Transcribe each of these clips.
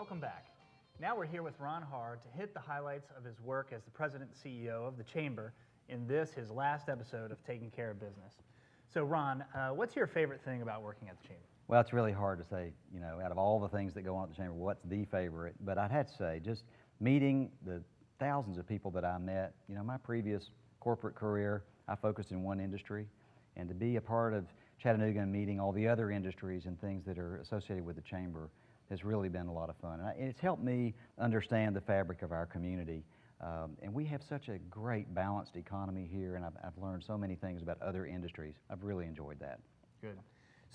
Welcome back. Now we're here with Ron Haar to hit the highlights of his work as the President and CEO of the Chamber in this, his last episode of Taking Care of Business. So Ron, what's your favorite thing about working at the Chamber? Well, it's really hard to say, out of all the things that go on at the Chamber, what's the favorite? But I'd have to say, just meeting the thousands of people that I met, my previous corporate career, I focused in one industry, and to be a part of Chattanooga and meeting all the other industries and things that are associated with the Chamber has really been a lot of fun. And it's helped me understand the fabric of our community. And we have such a great balanced economy here, and I've learned so many things about other industries. I've really enjoyed that. Good.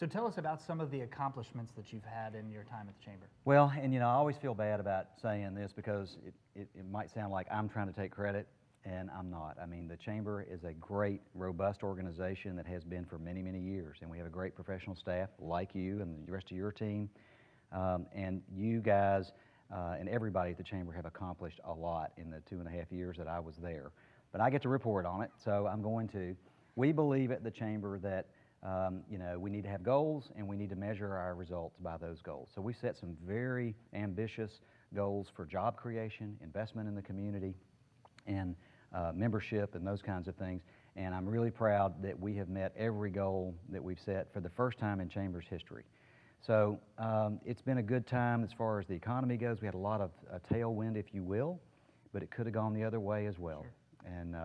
So tell us about some of the accomplishments that you've had in your time at the Chamber. Well, and I always feel bad about saying this because it might sound like I'm trying to take credit, and I'm not. I mean, the Chamber is a great, robust organization that has been for many, many years, and we have a great professional staff like you and the rest of your team. And you guys and everybody at the Chamber have accomplished a lot in the 2.5 years that I was there. But I get to report on it, so I'm going to. We believe at the Chamber that we need to have goals and we need to measure our results by those goals. So we set some very ambitious goals for job creation, investment in the community, and membership and those kinds of things. And I'm really proud that we have met every goal that we've set for the first time in Chamber's history. So it's been a good time as far as the economy goes. We had a lot of tailwind, if you will, but it could have gone the other way as well. Sure. And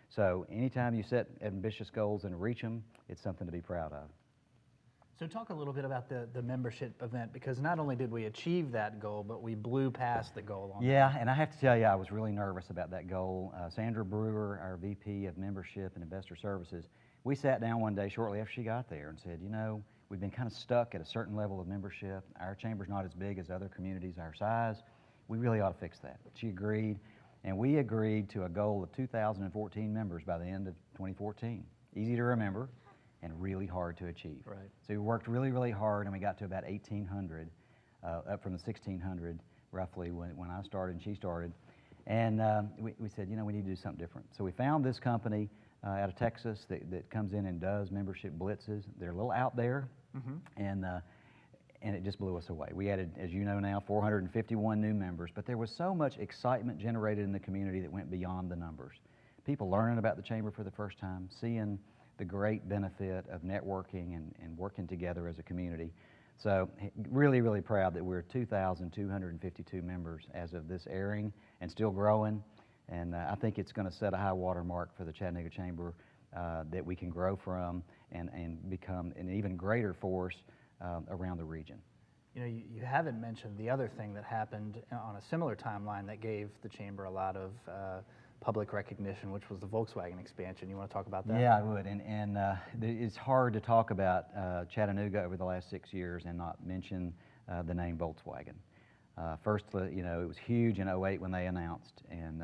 so anytime you set ambitious goals and reach them, it's something to be proud of. So talk a little bit about the membership event, because not only did we achieve that goal, but we blew past the goal on that. And I have to tell you, I was really nervous about that goal. Sandra Brewer, our VP of Membership and Investor Services, we sat down one day shortly after she got there and said, we've been kind of stuck at a certain level of membership. Our Chamber's not as big as other communities our size. We really ought to fix that. She agreed, and we agreed to a goal of 2,014 members by the end of 2014. Easy to remember and really hard to achieve. Right. So we worked really, really hard, and we got to about 1,800, up from the 1,600 roughly when I started and she started. And we said, we need to do something different. So we found this company out of Texas that comes in and does membership blitzes. They're a little out there, and it just blew us away. We added, as you know now, 451 new members, but there was so much excitement generated in the community that went beyond the numbers. People learning about the Chamber for the first time, seeing the great benefit of networking and working together as a community. So really, really proud that we're 2,252 members as of this airing and still growing. And I think it's going to set a high water mark for the Chattanooga Chamber that we can grow from and become an even greater force around the region. You haven't mentioned the other thing that happened on a similar timeline that gave the Chamber a lot of public recognition, which was the Volkswagen expansion. You want to talk about that? Yeah, I would. And it's hard to talk about Chattanooga over the last 6 years and not mention the name Volkswagen. First, it was huge in '08 when they announced, and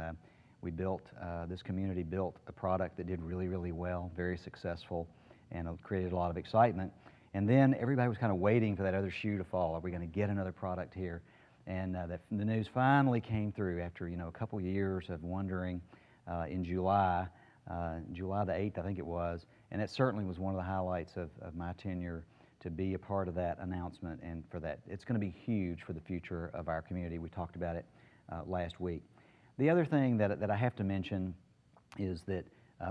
we built, this community built a product that did really, really well, very successful, and it created a lot of excitement. And then everybody was kind of waiting for that other shoe to fall. Are we going to get another product here? And the news finally came through after, a couple of years of wondering in July the 8th, I think it was, and it certainly was one of the highlights of my tenure to be a part of that announcement, and for that. It's going to be huge for the future of our community. We talked about it last week. The other thing that I have to mention is that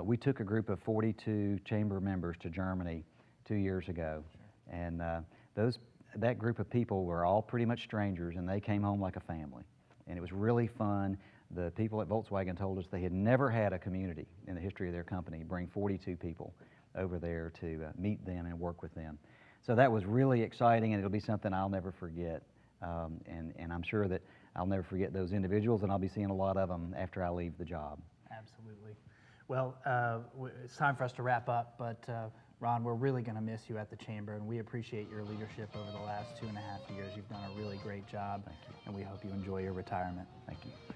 we took a group of 42 Chamber members to Germany 2 years ago. Sure. And that group of people were all pretty much strangers, and they came home like a family. And it was really fun. The people at Volkswagen told us they had never had a community in the history of their company bring 42 people over there to meet them and work with them. So that was really exciting, and it'll be something I'll never forget. And I'm sure that I'll never forget those individuals, and I'll be seeing a lot of them after I leave the job. Absolutely. Well, it's time for us to wrap up, but Ron, we're really going to miss you at the Chamber, and we appreciate your leadership over the last 2.5 years. You've done a really great job, Thank you. And we hope you enjoy your retirement. Thank you.